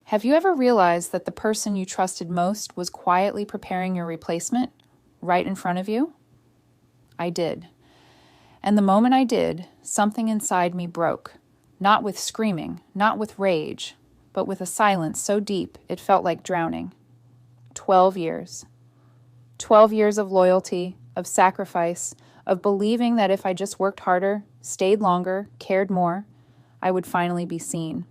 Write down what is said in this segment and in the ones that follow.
Have you ever realized that the person you trusted most was quietly preparing your replacement right in front of you? I did. And the moment I did, something inside me broke. Not with screaming, not with rage, but with a silence so deep it felt like drowning. 12 years. 12 years of loyalty, of sacrifice, of believing that if I just worked harder, stayed longer, cared more, I would finally be seen.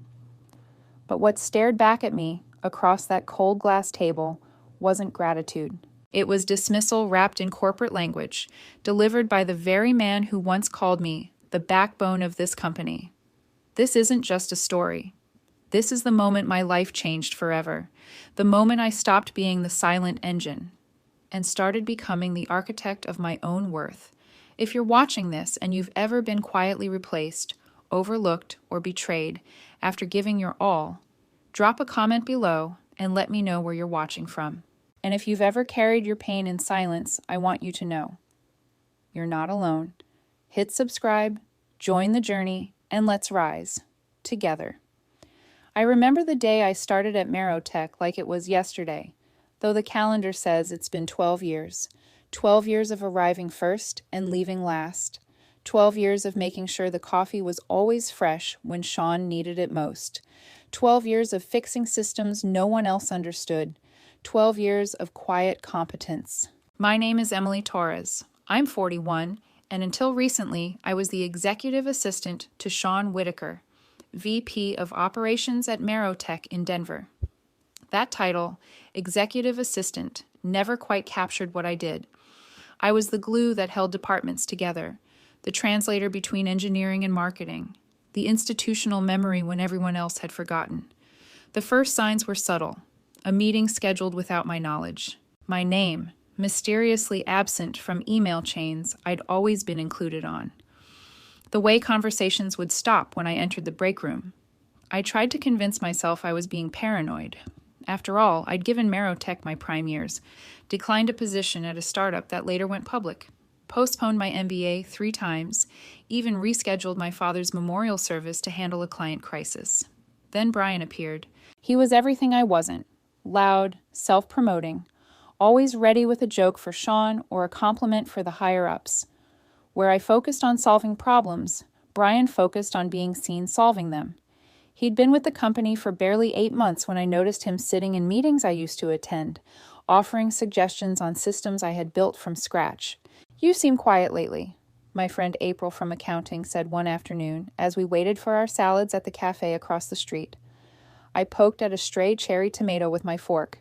But what stared back at me across that cold glass table wasn't gratitude. It was dismissal wrapped in corporate language, delivered by the very man who once called me the backbone of this company. This isn't just a story. This is the moment my life changed forever, the moment I stopped being the silent engine and started becoming the architect of my own worth. If you're watching this and you've ever been quietly replaced, overlooked, or betrayed after giving your all, drop a comment below and let me know where you're watching from. And if you've ever carried your pain in silence, I want you to know you're not alone. Hit subscribe, join the journey, and let's rise together. I remember the day I started at Marotech like it was yesterday, though the calendar says it's been 12 years. 12 years of arriving first and leaving last. 12 years of making sure the coffee was always fresh when Sean needed it most. 12 years of fixing systems no one else understood. 12 years of quiet competence. My name is Emily Torres. I'm 41, and until recently, I was the executive assistant to Sean Whitaker, VP of Operations at Marotech in Denver. That title, executive assistant, never quite captured what I did. I was the glue that held departments together, the translator between engineering and marketing, the institutional memory when everyone else had forgotten. The first signs were subtle. A meeting scheduled without my knowledge. My name, mysteriously absent from email chains I'd always been included on. The way conversations would stop when I entered the break room. I tried to convince myself I was being paranoid. After all, I'd given Marotech my prime years, declined a position at a startup that later went public, postponed my MBA 3 times, even rescheduled my father's memorial service to handle a client crisis. Then Brian appeared. He was everything I wasn't. Loud, self-promoting, always ready with a joke for Sean or a compliment for the higher-ups. Where I focused on solving problems, Brian focused on being seen solving them. He'd been with the company for barely 8 months when I noticed him sitting in meetings I used to attend, offering suggestions on systems I had built from scratch. "You seem quiet lately," my friend April from accounting said one afternoon as we waited for our salads at the cafe across the street. I poked at a stray cherry tomato with my fork.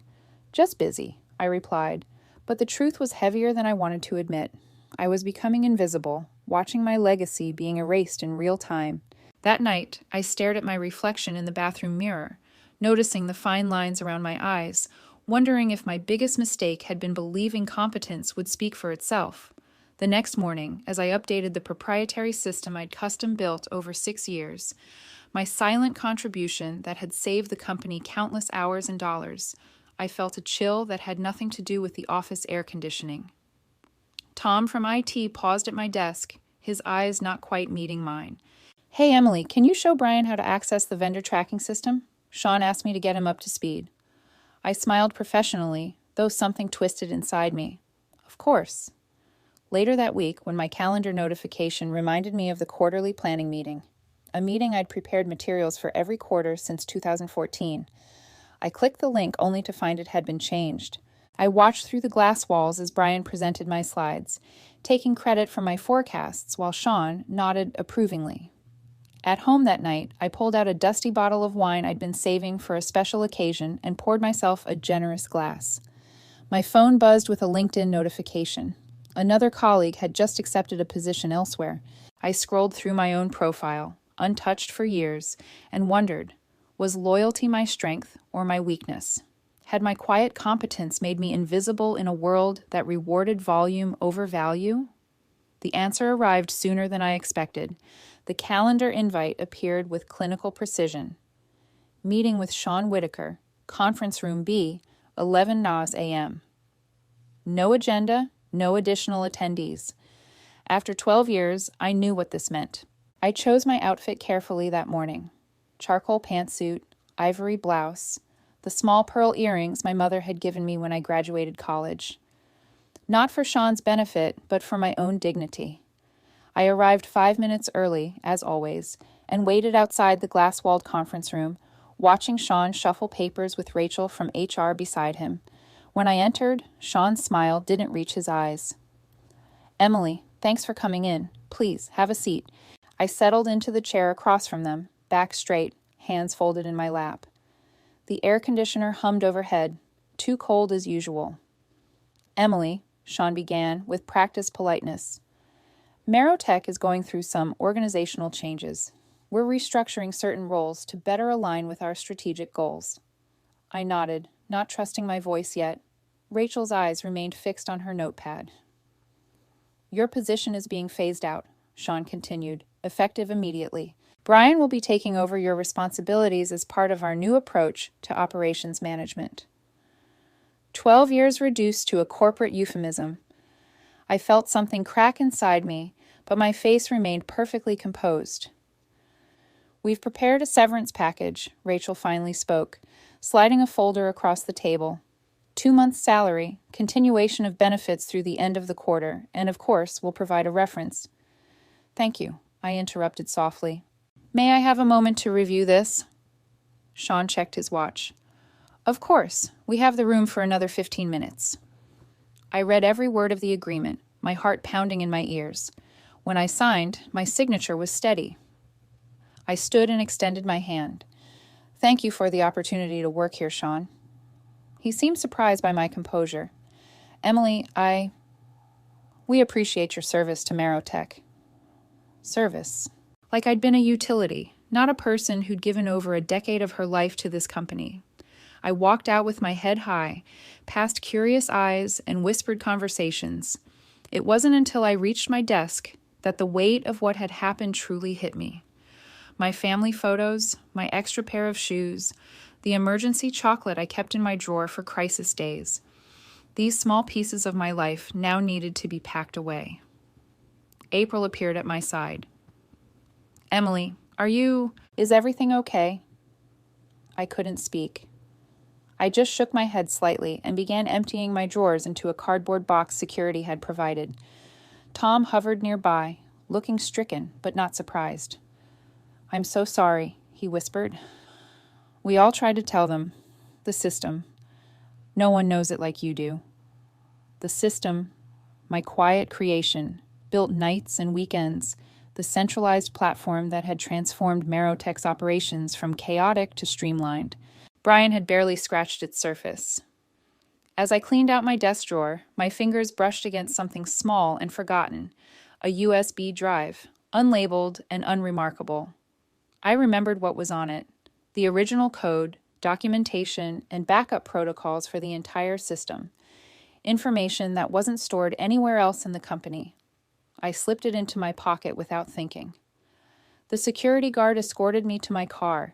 "Just busy," I replied, but the truth was heavier than I wanted to admit. I was becoming invisible, watching my legacy being erased in real time. That night, I stared at my reflection in the bathroom mirror, noticing the fine lines around my eyes, wondering if my biggest mistake had been believing competence would speak for itself. The next morning, as I updated the proprietary system I'd custom built over 6 years, my silent contribution that had saved the company countless hours and dollars, I felt a chill that had nothing to do with the office air conditioning. Tom from IT paused at my desk, his eyes not quite meeting mine. "Hey Emily, can you show Brian how to access the vendor tracking system? Sean asked me to get him up to speed." I smiled professionally, though something twisted inside me. "Of course." Later that week, when my calendar notification reminded me of the quarterly planning meeting, a meeting I'd prepared materials for every quarter since 2014. I clicked the link only to find it had been changed. I watched through the glass walls as Brian presented my slides, taking credit for my forecasts while Sean nodded approvingly. At home that night, I pulled out a dusty bottle of wine I'd been saving for a special occasion and poured myself a generous glass. My phone buzzed with a LinkedIn notification. Another colleague had just accepted a position elsewhere. I scrolled through my own profile, untouched for years, and wondered, was loyalty my strength or my weakness? Had my quiet competence made me invisible in a world that rewarded volume over value? The answer arrived sooner than I expected. The calendar invite appeared with clinical precision. Meeting with Sean Whitaker, Conference Room B, 11 NAS a.m. No agenda, no additional attendees. After 12 years, I knew what this meant. I chose my outfit carefully that morning. Charcoal pantsuit, ivory blouse, the small pearl earrings my mother had given me when I graduated college. Not for Sean's benefit, but for my own dignity. I arrived 5 minutes early, as always, and waited outside the glass-walled conference room, watching Sean shuffle papers with Rachel from HR beside him. When I entered, Sean's smile didn't reach his eyes. "Emily, thanks for coming in. Please, have a seat." I settled into the chair across from them, back straight, hands folded in my lap. The air conditioner hummed overhead, too cold as usual. "Emily," Sean began with practiced politeness, "Marotech is going through some organizational changes. We're restructuring certain roles to better align with our strategic goals." I nodded, not trusting my voice yet. Rachel's eyes remained fixed on her notepad. "Your position is being phased out," Sean continued, effective immediately. "Brian will be taking over your responsibilities as part of our new approach to operations management." 12 years reduced to a corporate euphemism. I felt something crack inside me, but my face remained perfectly composed. "We've prepared a severance package," Rachel finally spoke, sliding a folder across the table. 2 months' salary, continuation of benefits through the end of the quarter, and of course, we'll provide a reference. "Thank you," I interrupted softly. "May I have a moment to review this?" Sean checked his watch. "Of course, we have the room for another 15 minutes. I read every word of the agreement, my heart pounding in my ears. When I signed, my signature was steady. I stood and extended my hand. "Thank you for the opportunity to work here, Sean." He seemed surprised by my composure. "Emily, we appreciate your service to Marotech." Service. Like I'd been a utility, not a person who'd given over a decade of her life to this company. I walked out with my head high, past curious eyes and whispered conversations. It wasn't until I reached my desk that the weight of what had happened truly hit me. My family photos, my extra pair of shoes, the emergency chocolate I kept in my drawer for crisis days. These small pieces of my life now needed to be packed away. April appeared at my side. "Emily, is everything okay?" I couldn't speak. I just shook my head slightly and began emptying my drawers into a cardboard box security had provided. Tom hovered nearby, looking stricken but not surprised. "I'm so sorry," he whispered. "We all tried to tell them. The system. No one knows it like you do." The system, my quiet creation, built nights and weekends, the centralized platform that had transformed Marotech's operations from chaotic to streamlined. Brian had barely scratched its surface. As I cleaned out my desk drawer, my fingers brushed against something small and forgotten, a USB drive, unlabeled and unremarkable. I remembered what was on it, the original code, documentation, and backup protocols for the entire system, information that wasn't stored anywhere else in the company. I slipped it into my pocket without thinking. The security guard escorted me to my car,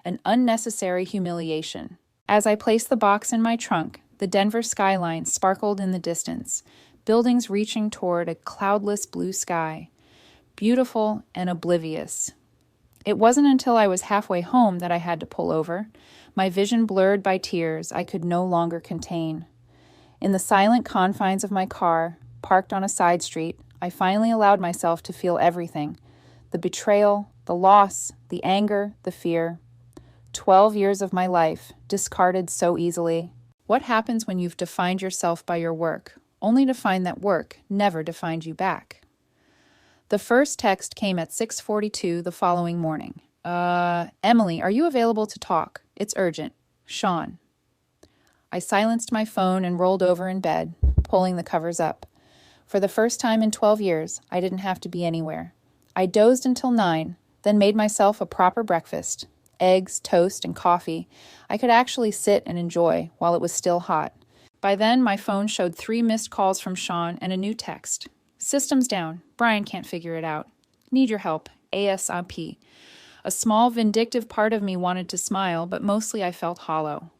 an unnecessary humiliation. As I placed the box in my trunk, the Denver skyline sparkled in the distance, buildings reaching toward a cloudless blue sky, beautiful and oblivious. It wasn't until I was halfway home that I had to pull over, my vision blurred by tears I could no longer contain. In the silent confines of my car, parked on a side street, I finally allowed myself to feel everything: the betrayal, the loss, the anger, the fear. 12 years of my life, discarded so easily. What happens when you've defined yourself by your work, only to find that work never defined you back? The first text came at 6:42 the following morning. "Emily, are you available to talk? It's urgent. Sean." I silenced my phone and rolled over in bed, pulling the covers up. For the first time in 12 years, I didn't have to be anywhere. I dozed until 9, then made myself a proper breakfast. Eggs, toast, and coffee I could actually sit and enjoy while it was still hot. By then, my phone showed 3 missed calls from Sean and a new text. "System's down. Brian can't figure it out. Need your help. ASAP." A small, vindictive part of me wanted to smile, but mostly I felt hollow.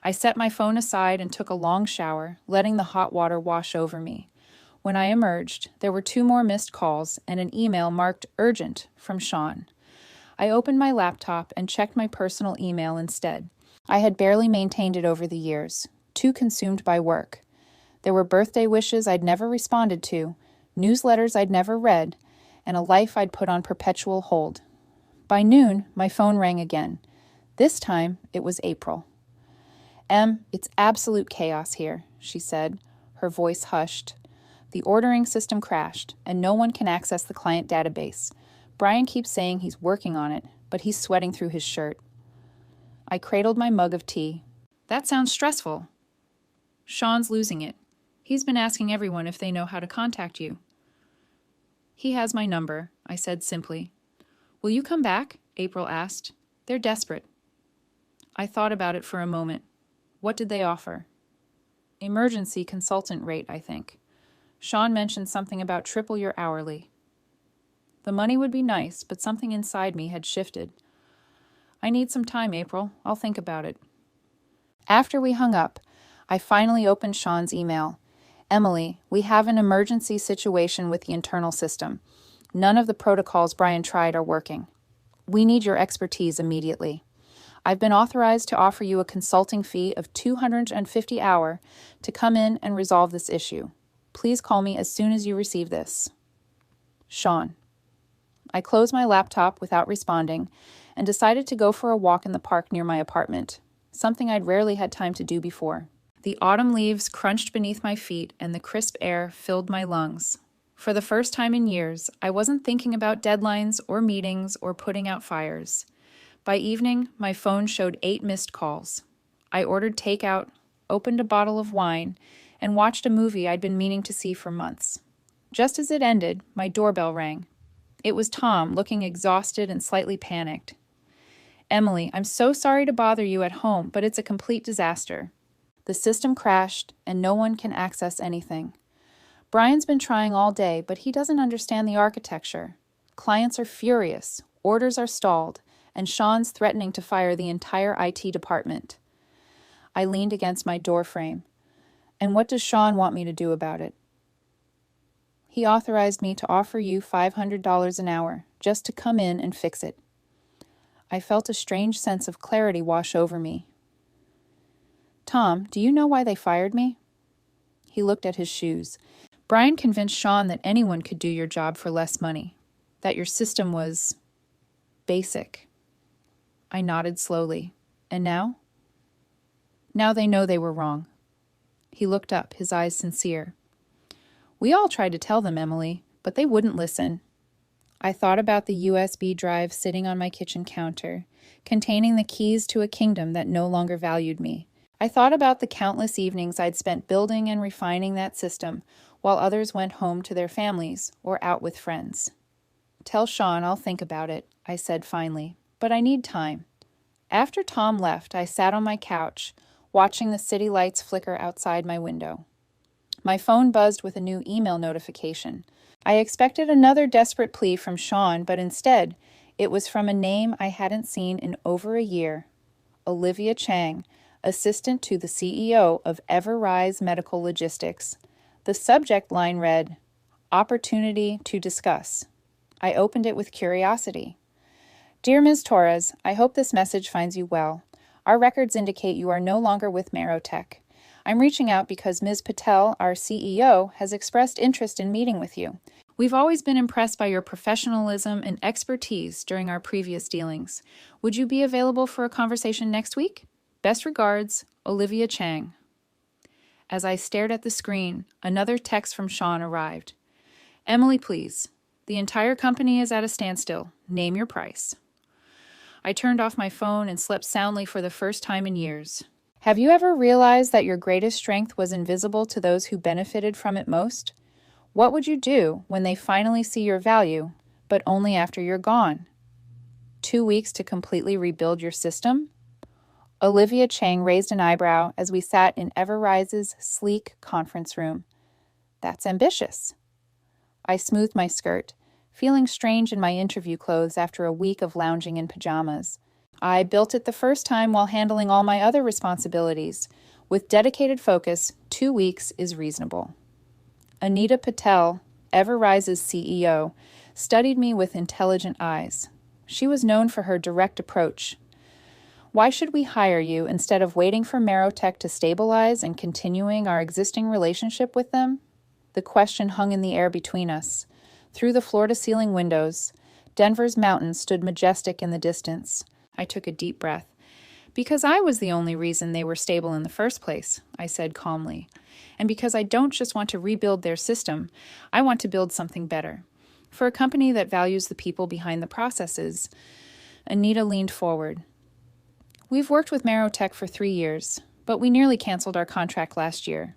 I set my phone aside and took a long shower, letting the hot water wash over me. When I emerged, there were 2 more missed calls and an email marked urgent from Sean. I opened my laptop and checked my personal email instead. I had barely maintained it over the years, too consumed by work. There were birthday wishes I'd never responded to, newsletters I'd never read, and a life I'd put on perpetual hold. By noon, my phone rang again. This time, it was April. It's absolute chaos here," she said, her voice hushed. "The ordering system crashed, and no one can access the client database. Brian keeps saying he's working on it, but he's sweating through his shirt." I cradled my mug of tea. "That sounds stressful." "Sean's losing it. He's been asking everyone if they know how to contact you." "He has my number," I said simply. "Will you come back?" April asked. "They're desperate." I thought about it for a moment. What did they offer? Emergency consultant rate, I think. Sean mentioned something about triple your hourly. The money would be nice, but something inside me had shifted. "I need some time, April. I'll think about it." After we hung up, I finally opened Sean's email. "Emily, we have an emergency situation with the internal system. None of the protocols Brian tried are working. We need your expertise immediately. I've been authorized to offer you a consulting fee of $250 an hour to come in and resolve this issue. Please call me as soon as you receive this. Sean." I closed my laptop without responding and decided to go for a walk in the park near my apartment, something I'd rarely had time to do before. The autumn leaves crunched beneath my feet and the crisp air filled my lungs. For the first time in years, I wasn't thinking about deadlines or meetings or putting out fires. By evening, my phone showed 8 missed calls. I ordered takeout, opened a bottle of wine, and watched a movie I'd been meaning to see for months. Just as it ended, my doorbell rang. It was Tom, looking exhausted and slightly panicked. "Emily, I'm so sorry to bother you at home, but it's a complete disaster. The system crashed, and no one can access anything. Brian's been trying all day, but he doesn't understand the architecture. Clients are furious, orders are stalled, and Sean's threatening to fire the entire IT department." I leaned against my door frame. "And what does Sean want me to do about it?" "He authorized me to offer you $500 an hour, just to come in and fix it." I felt a strange sense of clarity wash over me. "Tom, do you know why they fired me?" He looked at his shoes. "Brian convinced Sean that anyone could do your job for less money, that your system was basic." I nodded slowly. "And now?" "Now they know they were wrong." He looked up, his eyes sincere. "We all tried to tell them, Emily, but they wouldn't listen." I thought about the USB drive sitting on my kitchen counter, containing the keys to a kingdom that no longer valued me. I thought about the countless evenings I'd spent building and refining that system, while others went home to their families or out with friends. "Tell Sean I'll think about it," I said finally, "but I need time." After Tom left, I sat on my couch, watching the city lights flicker outside my window. My phone buzzed with a new email notification. I expected another desperate plea from Sean, but instead, it was from a name I hadn't seen in over a year. Olivia Chang, assistant to the CEO of Everrise Medical Logistics. The subject line read, "Opportunity to discuss." I opened it with curiosity. "Dear Ms. Torres, I hope this message finds you well. Our records indicate you are no longer with Marotech. I'm reaching out because Ms. Patel, our CEO, has expressed interest in meeting with you. We've always been impressed by your professionalism and expertise during our previous dealings. Would you be available for a conversation next week? Best regards, Olivia Chang." As I stared at the screen, another text from Sean arrived. "Emily, please. The entire company is at a standstill. Name your price." I turned off my phone and slept soundly for the first time in years. Have you ever realized that your greatest strength was invisible to those who benefited from it most? What would you do when they finally see your value, but only after you're gone? 2 weeks to completely rebuild your system? Olivia Chang raised an eyebrow as we sat in Everrise's sleek conference room. That's ambitious. I smoothed my skirt, feeling strange in my interview clothes after a week of lounging in pajamas. I built it the first time while handling all my other responsibilities. With dedicated focus, 2 weeks is reasonable. Anita Patel, Everrise's CEO, studied me with intelligent eyes. She was known for her direct approach. Why should we hire you instead of waiting for Marotech to stabilize and continuing our existing relationship with them? The question hung in the air between us. Through the floor-to-ceiling windows, Denver's mountains stood majestic in the distance. I took a deep breath. Because I was the only reason they were stable in the first place, I said calmly. And because I don't just want to rebuild their system, I want to build something better. For a company that values the people behind the processes. Anita leaned forward. We've worked with Marotech for 3 years, but we nearly canceled our contract last year.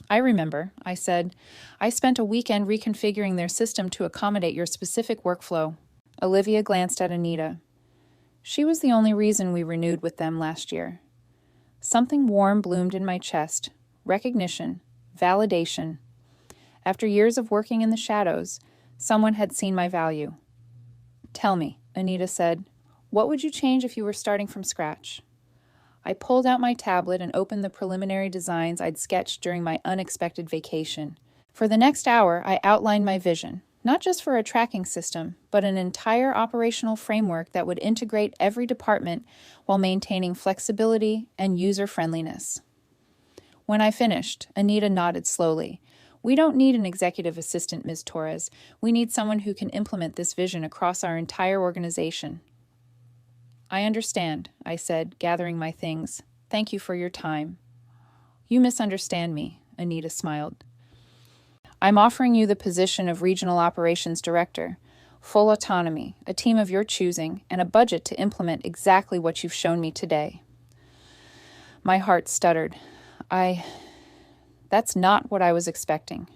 I remember, I said. I spent a weekend reconfiguring their system to accommodate your specific workflow. Olivia glanced at Anita. She was the only reason we renewed with them last year. Something warm bloomed in my chest. Recognition. Validation. After years of working in the shadows, someone had seen my value. Tell me, Anita said, what would you change if you were starting from scratch? I pulled out my tablet and opened the preliminary designs I'd sketched during my unexpected vacation. For the next hour, I outlined my vision, not just for a tracking system, but an entire operational framework that would integrate every department while maintaining flexibility and user-friendliness. When I finished, Anita nodded slowly. We don't need an executive assistant, Ms. Torres. We need someone who can implement this vision across our entire organization. I understand, I said, gathering my things. Thank you for your time. You misunderstand me, Anita smiled. I'm offering you the position of Regional Operations Director, full autonomy, a team of your choosing, and a budget to implement exactly what you've shown me today. My heart stuttered. That's not what I was expecting.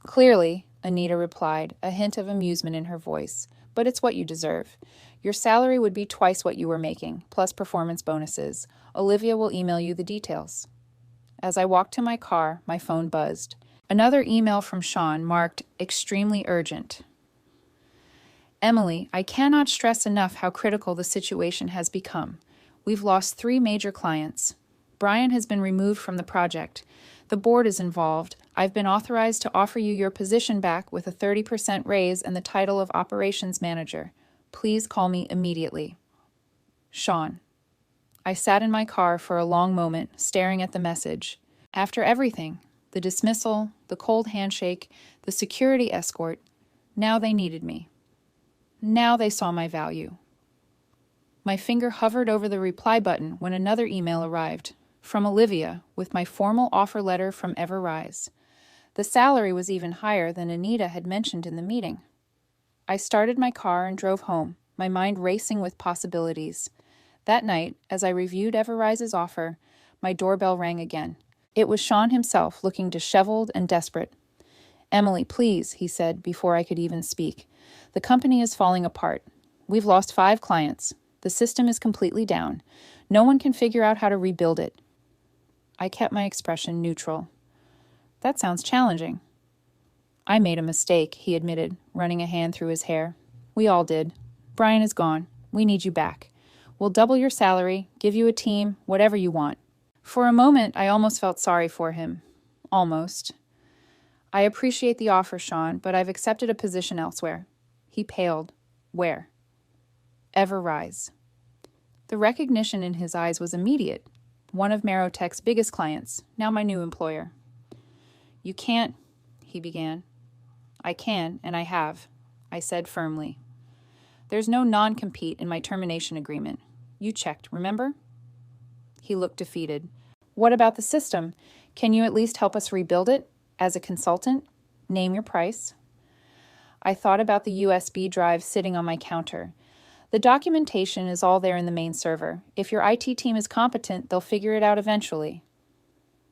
Clearly, Anita replied, a hint of amusement in her voice, but it's what you deserve. Your salary would be twice what you were making, plus performance bonuses. Olivia will email you the details. As I walked to my car, my phone buzzed. Another email from Sean marked extremely urgent. Emily, I cannot stress enough how critical the situation has become. We've lost 3 major clients. Brian has been removed from the project. The board is involved. I've been authorized to offer you your position back with a 30% raise and the title of Operations Manager. Please call me immediately. Sean. I sat in my car for a long moment, staring at the message. After everything, the dismissal, the cold handshake, the security escort, now they needed me. Now they saw my value. My finger hovered over the reply button when another email arrived, from Olivia, with my formal offer letter from Everrise. The salary was even higher than Anita had mentioned in the meeting. I started my car and drove home, my mind racing with possibilities. That night, as I reviewed Everrise's offer, my doorbell rang again. It was Sean himself, looking disheveled and desperate. Emily, please, he said before I could even speak. The company is falling apart. We've lost 5 clients. The system is completely down. No one can figure out how to rebuild it. I kept my expression neutral. That sounds challenging. I made a mistake, he admitted, running a hand through his hair. We all did. Brian is gone. We need you back. We'll double your salary, give you a team, whatever you want. For a moment, I almost felt sorry for him. Almost. I appreciate the offer, Sean, but I've accepted a position elsewhere. He paled. Where? Everrise. The recognition in his eyes was immediate. One of Marotech's biggest clients, now my new employer. You can't, he began. I can, and I have, I said firmly. There's no non-compete in my termination agreement. You checked, remember? He looked defeated. What about the system? Can you at least help us rebuild it? As a consultant? Name your price. I thought about the USB drive sitting on my counter. The documentation is all there in the main server. If your IT team is competent, they'll figure it out eventually.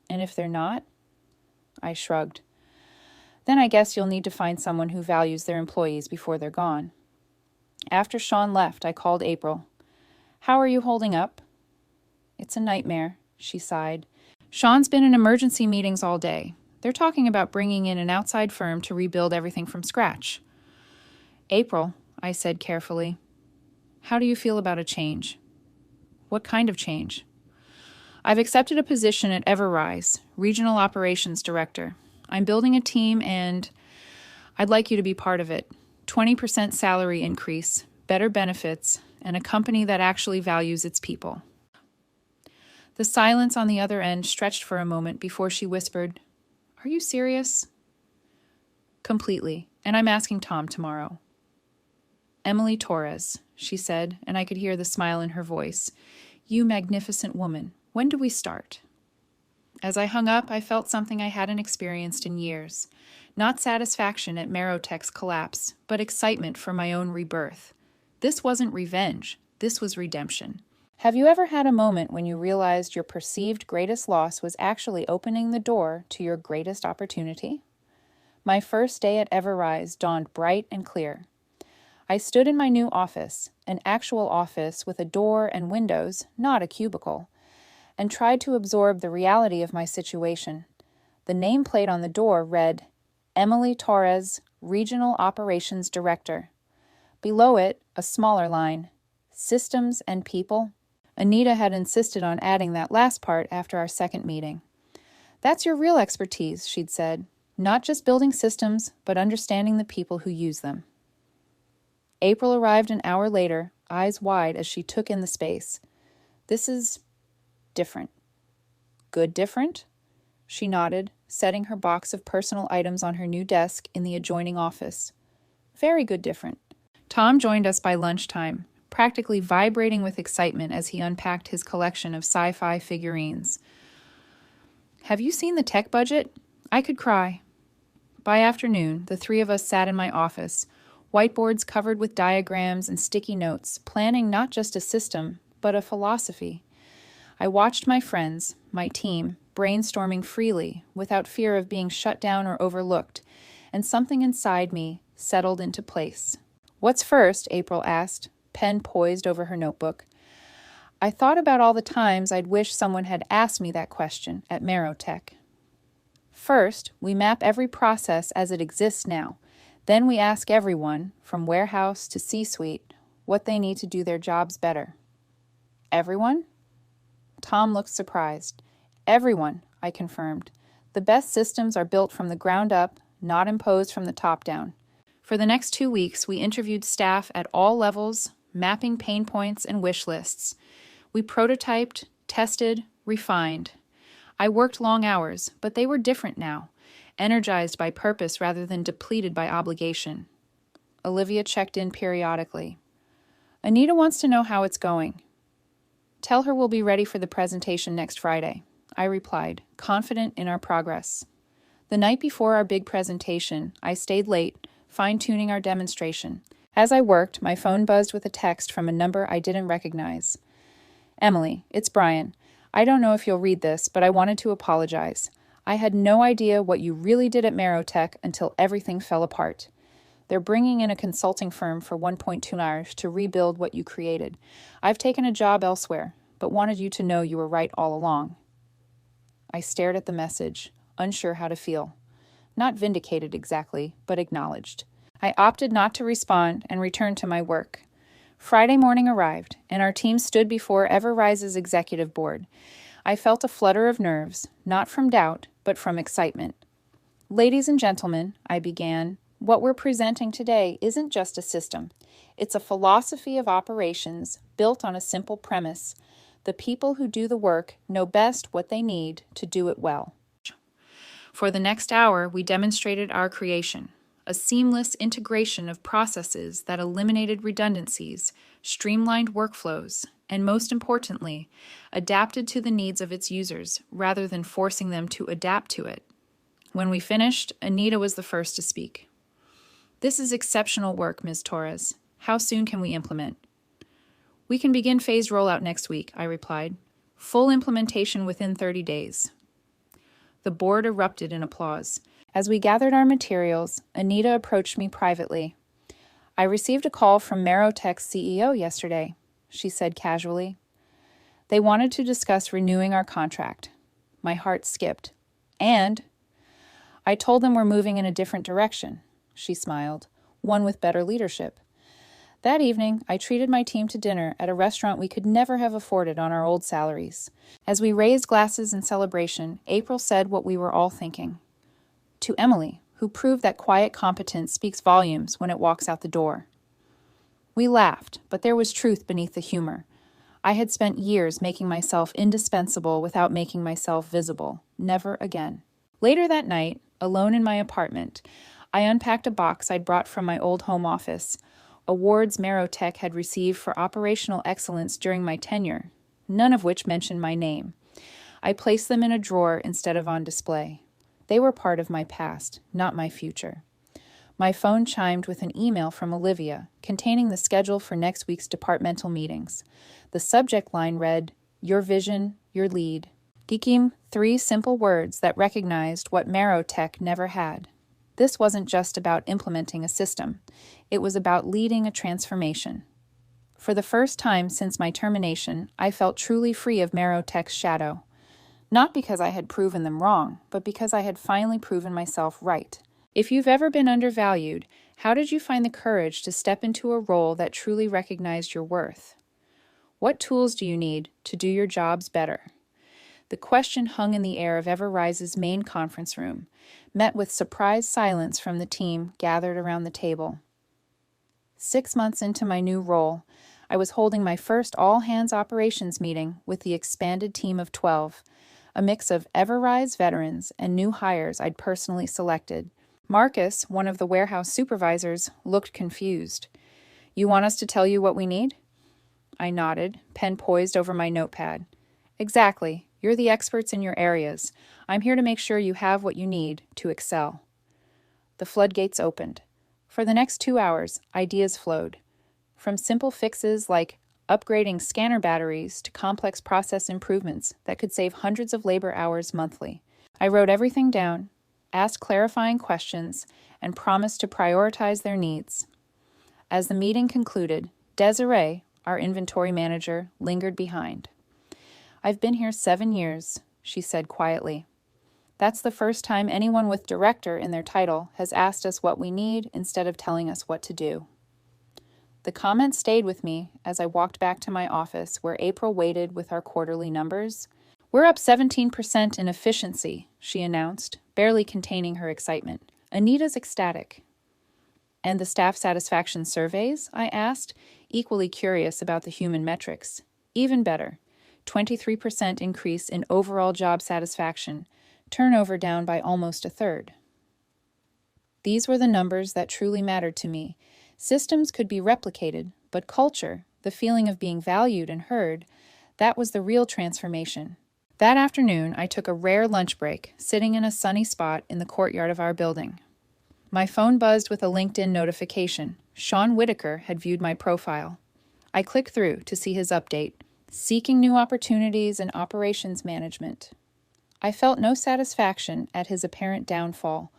And if they're not? I shrugged. Then I guess you'll need to find someone who values their employees before they're gone. After Sean left, I called April. How are you holding up? It's a nightmare, she sighed. Sean's been in emergency meetings all day. They're talking about bringing in an outside firm to rebuild everything from scratch. April, I said carefully, how do you feel about a change? What kind of change? I've accepted a position at Everrise, Regional Operations Director. I'm building a team and I'd like you to be part of it. 20% salary increase, better benefits, and a company that actually values its people. The silence on the other end stretched for a moment before she whispered, "Are you serious?" "Completely, and I'm asking Tom tomorrow." "Emily Torres," she said, and I could hear the smile in her voice. "You magnificent woman. When do we start?" As I hung up, I felt something I hadn't experienced in years. Not satisfaction at Marotech's collapse, but excitement for my own rebirth. This wasn't revenge. This was redemption. Have you ever had a moment when you realized your perceived greatest loss was actually opening the door to your greatest opportunity? My first day at Everrise dawned bright and clear. I stood in my new office, an actual office with a door and windows, not a cubicle, and tried to absorb the reality of my situation. The nameplate on the door read, "Emily Torres, Regional Operations Director." Below it, a smaller line, "Systems and People." Anita had insisted on adding that last part after our second meeting. "That's your real expertise," she'd said. "Not just building systems, but understanding the people who use them." April arrived an hour later, eyes wide as she took in the space. "This is different." "Good different?" She nodded, setting her box of personal items on her new desk in the adjoining office. "Very good different." Tom joined us by lunchtime, practically vibrating with excitement as he unpacked his collection of sci-fi figurines. "Have you seen the tech budget? I could cry." By afternoon, the three of us sat in my office, whiteboards covered with diagrams and sticky notes, planning not just a system, but a philosophy. I watched my friends, my team, brainstorming freely, without fear of being shut down or overlooked, and something inside me settled into place. "What's first?" April asked, pen poised over her notebook. I thought about all the times I'd wish someone had asked me that question at Marotech. "First, we map every process as it exists now. Then we ask everyone, from warehouse to C-suite, what they need to do their jobs better." "Everyone?" Tom looked surprised. "Everyone," I confirmed. "The best systems are built from the ground up, not imposed from the top down." For the next 2 weeks, we interviewed staff at all levels, mapping pain points and wish lists. We prototyped, tested, refined. I worked long hours, but they were different now, energized by purpose rather than depleted by obligation. Olivia checked in periodically. "Anita wants to know how it's going." "Tell her we'll be ready for the presentation next Friday," I replied, confident in our progress. The night before our big presentation, I stayed late, fine-tuning our demonstration. As I worked, my phone buzzed with a text from a number I didn't recognize. "Emily, it's Brian. I don't know if you'll read this, but I wanted to apologize. I had no idea what you really did at Marotech until everything fell apart. They're bringing in a consulting firm for 1.2 million to rebuild what you created. I've taken a job elsewhere, but wanted you to know you were right all along." I stared at the message, unsure how to feel. Not vindicated exactly, but acknowledged. I opted not to respond and returned to my work. Friday morning arrived, and our team stood before Everrise's executive board. I felt a flutter of nerves, not from doubt, but from excitement. "Ladies and gentlemen," I began, "what we're presenting today isn't just a system. It's a philosophy of operations built on a simple premise. The people who do the work know best what they need to do it well." For the next hour, we demonstrated our creation, a seamless integration of processes that eliminated redundancies, streamlined workflows, and most importantly, adapted to the needs of its users rather than forcing them to adapt to it. When we finished, Anita was the first to speak. "This is exceptional work, Ms. Torres. How soon can we implement?" "We can begin phased rollout next week," I replied. "Full implementation within 30 days. The board erupted in applause. As we gathered our materials, Anita approached me privately. "I received a call from Marotech's CEO yesterday," she said casually. "They wanted to discuss renewing our contract." My heart skipped. "And?" "I told them we're moving in a different direction," she smiled, "one with better leadership." That evening, I treated my team to dinner at a restaurant we could never have afforded on our old salaries. As we raised glasses in celebration, April said what we were all thinking. To Emily, who proved that quiet competence speaks volumes when it walks out the door. We laughed, but there was truth beneath the humor. I had spent years making myself indispensable without making myself visible. Never again. Later that night, alone in my apartment, I unpacked a box I'd brought from my old home office, awards Marotech had received for operational excellence during my tenure, none of which mentioned my name. I placed them in a drawer instead of on display. They were part of my past, not my future. My phone chimed with an email from Olivia containing the schedule for next week's departmental meetings. The subject line read, "Your vision, your lead." Gikim, 3 simple words that recognized what Marotech never had. This wasn't just about implementing a system. It was about leading a transformation. For the first time since my termination, I felt truly free of Marotech's shadow. Not because I had proven them wrong, but because I had finally proven myself right. If you've ever been undervalued, how did you find the courage to step into a role that truly recognized your worth? What tools do you need to do your jobs better? The question hung in the air of Everrise's main conference room, met with surprised silence from the team gathered around the table. 6 months into my new role, I was holding my first all-hands operations meeting with the expanded team of 12, a mix of Everrise veterans and new hires I'd personally selected. Marcus, one of the warehouse supervisors, looked confused. "You want us to tell you what we need?" I nodded, pen poised over my notepad. "Exactly. You're the experts in your areas. I'm here to make sure you have what you need to excel." The floodgates opened. For the next 2 hours, ideas flowed. From simple fixes like upgrading scanner batteries to complex process improvements that could save hundreds of labor hours monthly. I wrote everything down, asked clarifying questions, and promised to prioritize their needs. As the meeting concluded, Desiree, our inventory manager, lingered behind. "I've been here 7 years," she said quietly. "That's the first time anyone with director in their title has asked us what we need instead of telling us what to do." The comment stayed with me as I walked back to my office where April waited with our quarterly numbers. "We're up 17% in efficiency," she announced, barely containing her excitement. Anita's ecstatic. "And the staff satisfaction surveys?" I asked, equally curious about the human metrics. "Even better. 23% increase in overall job satisfaction, turnover down by almost a third." These were the numbers that truly mattered to me. Systems could be replicated, but culture, the feeling of being valued and heard, that was the real transformation. That afternoon, I took a rare lunch break, sitting in a sunny spot in the courtyard of our building. My phone buzzed with a LinkedIn notification. Sean Whitaker had viewed my profile. I clicked through to see his update, seeking new opportunities in operations management. I felt no satisfaction at his apparent downfall,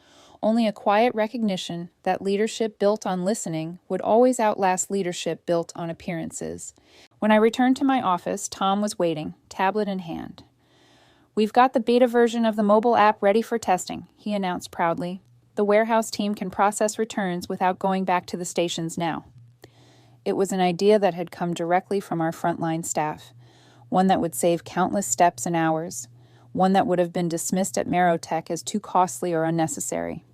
only a quiet recognition that leadership built on listening would always outlast leadership built on appearances. When I returned to my office, Tom was waiting, tablet in hand. "We've got the beta version of the mobile app ready for testing," he announced proudly. "The warehouse team can process returns without going back to the stations now." It was an idea that had come directly from our frontline staff, one that would save countless steps and hours, one that would have been dismissed at Marotech as too costly or unnecessary.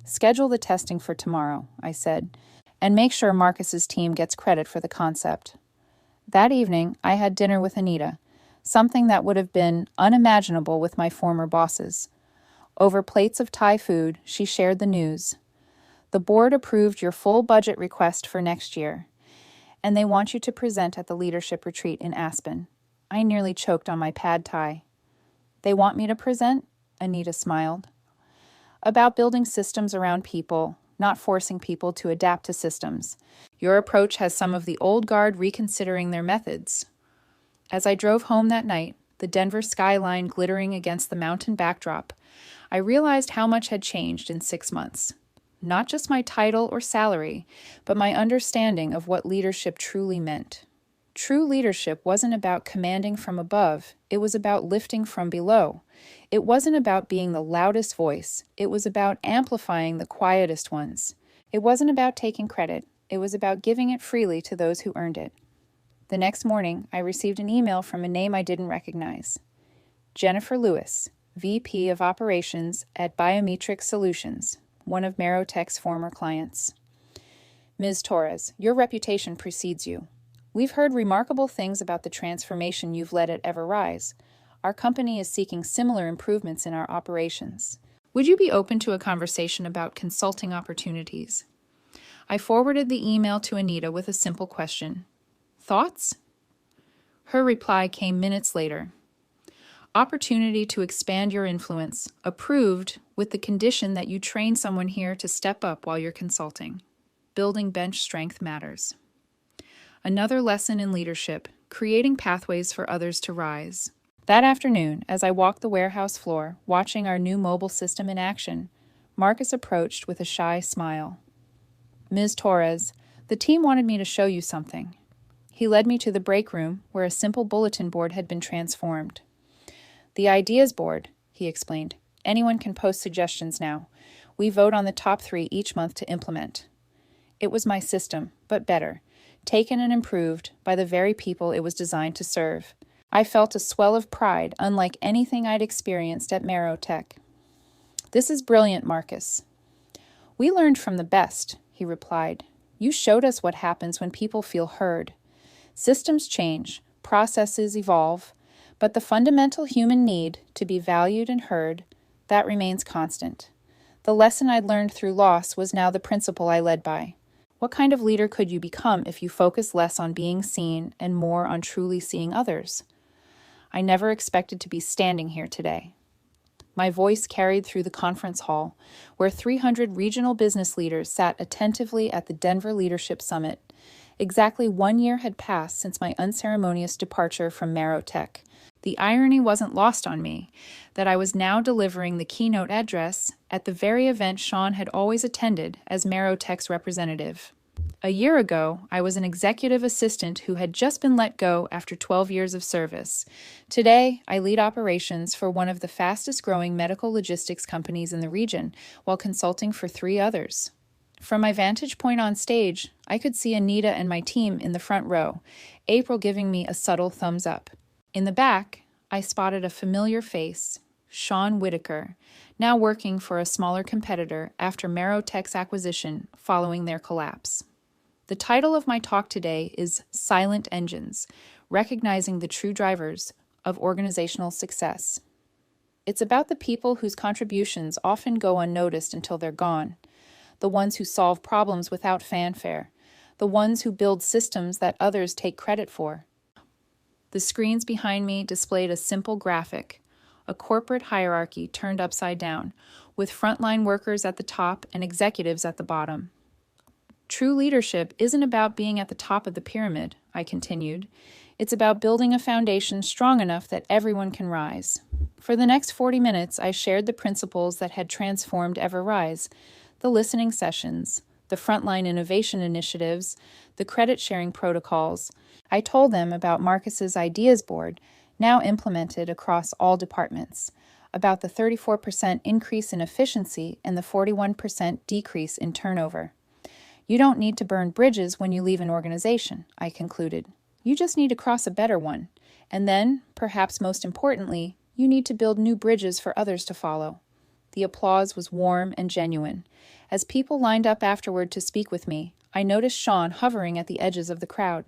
"Schedule the testing for tomorrow," I said, "and make sure Marcus's team gets credit for the concept." That evening, I had dinner with Anita, something that would have been unimaginable with my former bosses. Over plates of Thai food, she shared the news. "The board approved your full budget request for next year, and they want you to present at the leadership retreat in Aspen." I nearly choked on my pad thai. "They want me to present?" Anita smiled. "About building systems around people, not forcing people to adapt to systems. Your approach has some of the old guard reconsidering their methods." As I drove home that night, the Denver skyline glittering against the mountain backdrop, I realized how much had changed in 6 months. Not just my title or salary, but my understanding of what leadership truly meant. True leadership wasn't about commanding from above, it was about lifting from below. It wasn't about being the loudest voice, it was about amplifying the quietest ones. It wasn't about taking credit, it was about giving it freely to those who earned it. The next morning, I received an email from a name I didn't recognize. Jennifer Lewis, VP of Operations at Biometric Solutions, one of Marotech's former clients. Ms. Torres, your reputation precedes you. We've heard remarkable things about the transformation you've led at Everrise. Our company is seeking similar improvements in our operations. Would you be open to a conversation about consulting opportunities? I forwarded the email to Anita with a simple question. Thoughts? Her reply came minutes later. Opportunity to expand your influence, approved with the condition that you train someone here to step up while you're consulting. Building bench strength matters. Another lesson in leadership, creating pathways for others to rise. That afternoon, as I walked the warehouse floor, watching our new mobile system in action, Marcus approached with a shy smile. Ms. Torres, the team wanted me to show you something. He led me to the break room where a simple bulletin board had been transformed. The ideas board, he explained. Anyone can post suggestions now. We vote on the top 3 each month to implement. It was my system, but better, taken and improved by the very people it was designed to serve. I felt a swell of pride unlike anything I'd experienced at Marotech. This is brilliant, Marcus. We learned from the best, he replied. You showed us what happens when people feel heard. Systems change, processes evolve, but the fundamental human need to be valued and heard, that remains constant. The lesson I'd learned through loss was now the principle I led by. What kind of leader could you become if you focus less on being seen and more on truly seeing others? I never expected to be standing here today. My voice carried through the conference hall, where 300 regional business leaders sat attentively at the Denver Leadership Summit. Exactly 1 year had passed since my unceremonious departure from Marotech. The irony wasn't lost on me that I was now delivering the keynote address at the very event Sean had always attended as Marotech's representative. A year ago, I was an executive assistant who had just been let go after 12 years of service. Today, I lead operations for one of the fastest-growing medical logistics companies in the region, while consulting for 3 others. From my vantage point on stage, I could see Anita and my team in the front row, April giving me a subtle thumbs up. In the back, I spotted a familiar face, Sean Whitaker, now working for a smaller competitor after Marotech's acquisition following their collapse. The title of my talk today is Silent Engines, Recognizing the True Drivers of Organizational Success. It's about the people whose contributions often go unnoticed until they're gone, the ones who solve problems without fanfare, the ones who build systems that others take credit for. The screens behind me displayed a simple graphic, a corporate hierarchy turned upside down, with frontline workers at the top and executives at the bottom. True leadership isn't about being at the top of the pyramid, I continued. It's about building a foundation strong enough that everyone can rise. For the next 40 minutes, I shared the principles that had transformed Everrise, the listening sessions, the frontline innovation initiatives, the credit-sharing protocols. I told them about Marcus's ideas board, now implemented across all departments, about the 34% increase in efficiency and the 41% decrease in turnover. You don't need to burn bridges when you leave an organization, I concluded. You just need to cross a better one. And then, perhaps most importantly, you need to build new bridges for others to follow. The applause was warm and genuine. As people lined up afterward to speak with me, I noticed Sean hovering at the edges of the crowd.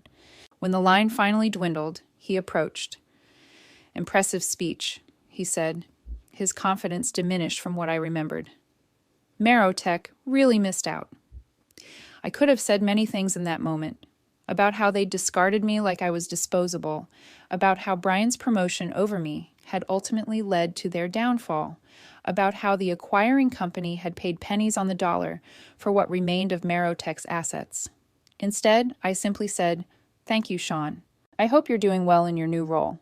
When the line finally dwindled, he approached. Impressive speech, he said. His confidence diminished from what I remembered. Marotech really missed out. I could have said many things in that moment, about how they discarded me like I was disposable, about how Brian's promotion over me had ultimately led to their downfall, about how the acquiring company had paid pennies on the dollar for what remained of Marotech's assets. Instead, I simply said, "Thank you, Sean. I hope you're doing well in your new role."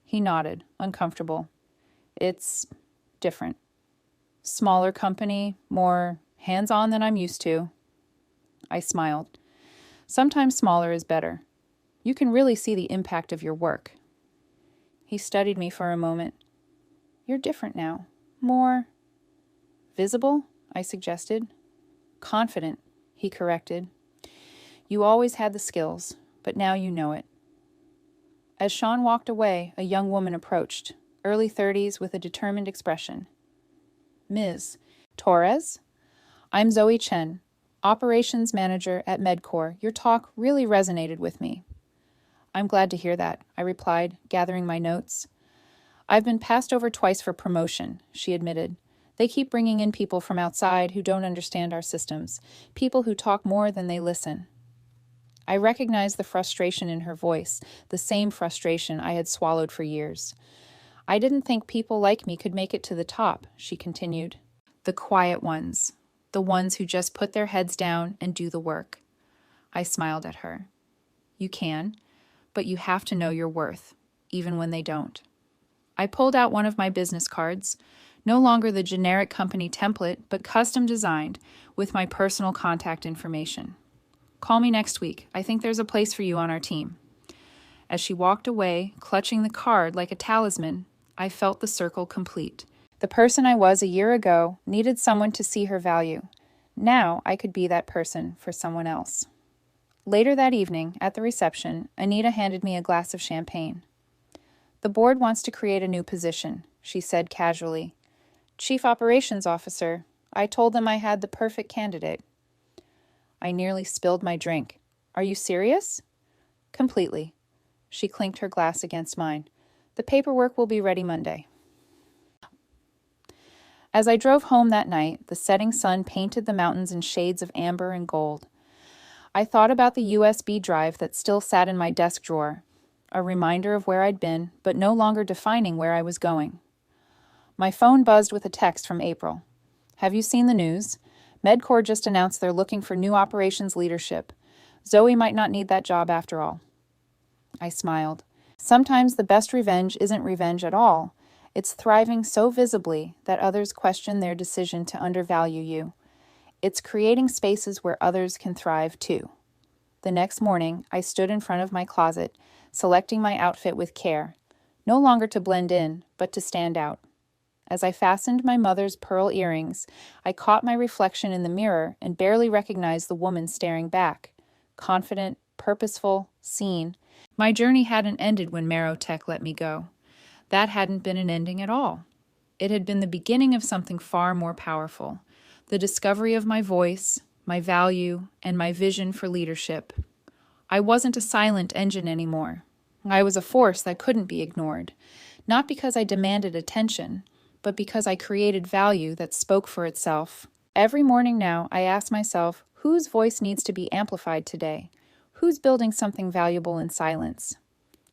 He nodded, uncomfortable. It's different. Smaller company, more hands-on than I'm used to. I smiled. Sometimes smaller is better. You can really see the impact of your work. He studied me for a moment. You're different now. More visible, I suggested. Confident, he corrected. You always had the skills, but now you know it. As Sean walked away, a young woman approached, early 30s with a determined expression. Ms. Torres? I'm Zoe Chen, Operations manager at MedCore, your talk really resonated with me. I'm glad to hear that, I replied, gathering my notes. I've been passed over twice for promotion, she admitted. They keep bringing in people from outside who don't understand our systems, people who talk more than they listen. I recognized the frustration in her voice, the same frustration I had swallowed for years. I didn't think people like me could make it to the top, she continued. The quiet ones, the ones who just put their heads down and do the work. I smiled at her. You can, but you have to know your worth, even when they don't. I pulled out one of my business cards, no longer the generic company template, but custom designed with my personal contact information. Call me next week. I think there's a place for you on our team. As she walked away, clutching the card like a talisman, I felt the circle complete. The person I was a year ago needed someone to see her value. Now I could be that person for someone else. Later that evening, at the reception, Anita handed me a glass of champagne. The board wants to create a new position, she said casually. Chief Operations Officer. I told them I had the perfect candidate. I nearly spilled my drink. Are you serious? Completely. She clinked her glass against mine. The paperwork will be ready Monday. As I drove home that night, the setting sun painted the mountains in shades of amber and gold. I thought about the USB drive that still sat in my desk drawer, a reminder of where I'd been, but no longer defining where I was going. My phone buzzed with a text from April. Have you seen the news? MedCore just announced they're looking for new operations leadership. Zoe might not need that job after all. I smiled. Sometimes the best revenge isn't revenge at all. It's thriving so visibly that others question their decision to undervalue you. It's creating spaces where others can thrive too. The next morning, I stood in front of my closet, selecting my outfit with care, no longer to blend in, but to stand out. As I fastened my mother's pearl earrings, I caught my reflection in the mirror and barely recognized the woman staring back. Confident, purposeful, seen. My journey hadn't ended when Marotech let me go. That hadn't been an ending at all. It had been the beginning of something far more powerful. The discovery of my voice, my value, and my vision for leadership. I wasn't a silent engine anymore. I was a force that couldn't be ignored. Not because I demanded attention, but because I created value that spoke for itself. Every morning now, I ask myself, whose voice needs to be amplified today? Who's building something valuable in silence?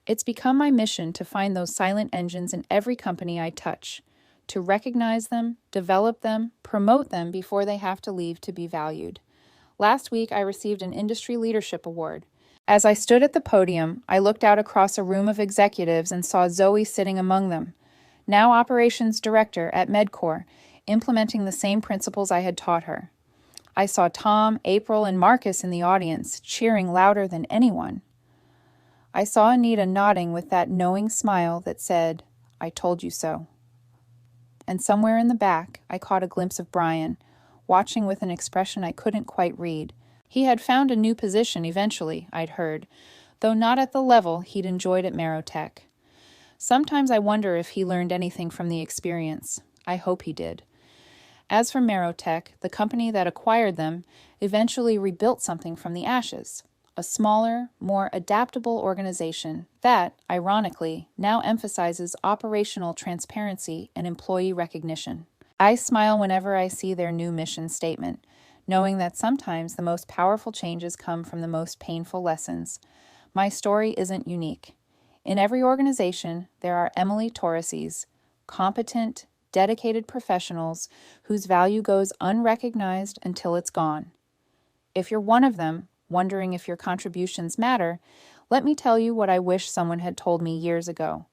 It's become my mission to find those silent engines in every company I touch, to recognize them, develop them, promote them before they have to leave to be valued. Last week, I received an Industry Leadership Award. As I stood at the podium, I looked out across a room of executives and saw Zoe sitting among them, now Operations Director at MedCore, implementing the same principles I had taught her. I saw Tom, April, and Marcus in the audience, cheering louder than anyone. I saw Anita nodding with that knowing smile that said, I told you so. And somewhere in the back, I caught a glimpse of Brian, watching with an expression I couldn't quite read. He had found a new position eventually, I'd heard, though not at the level he'd enjoyed at Marotech. Sometimes I wonder if he learned anything from the experience. I hope he did. As for Marotech, the company that acquired them eventually rebuilt something from the ashes, a smaller, more adaptable organization that, ironically, now emphasizes operational transparency and employee recognition. I smile whenever I see their new mission statement, knowing that sometimes the most powerful changes come from the most painful lessons. My story isn't unique. In every organization, there are Emily Torreses, competent, dedicated professionals whose value goes unrecognized until it's gone. If you're one of them, wondering if your contributions matter, let me tell you what I wish someone had told me years ago.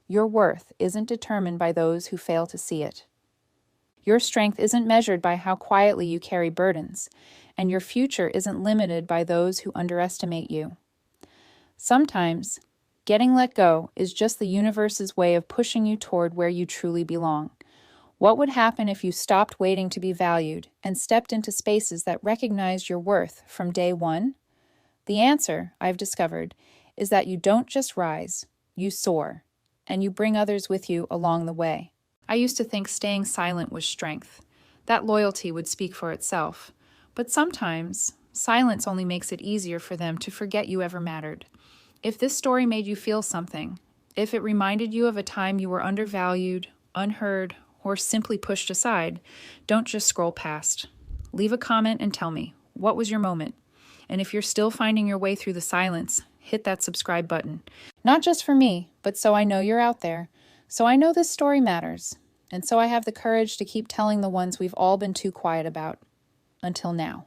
Your worth isn't determined by those who fail to see it. Your strength isn't measured by how quietly you carry burdens, and your future isn't limited by those who underestimate you. Sometimes, getting let go is just the universe's way of pushing you toward where you truly belong. What would happen if you stopped waiting to be valued and stepped into spaces that recognized your worth from day one? The answer, I've discovered, is that you don't just rise, you soar, and you bring others with you along the way. I used to think staying silent was strength. That loyalty would speak for itself. But sometimes, silence only makes it easier for them to forget you ever mattered. If this story made you feel something, if it reminded you of a time you were undervalued, unheard, or simply pushed aside, don't just scroll past. Leave a comment and tell me, what was your moment? And if you're still finding your way through the silence, hit that subscribe button. Not just for me, but so I know you're out there. So I know this story matters. And so I have the courage to keep telling the ones we've all been too quiet about. Until now.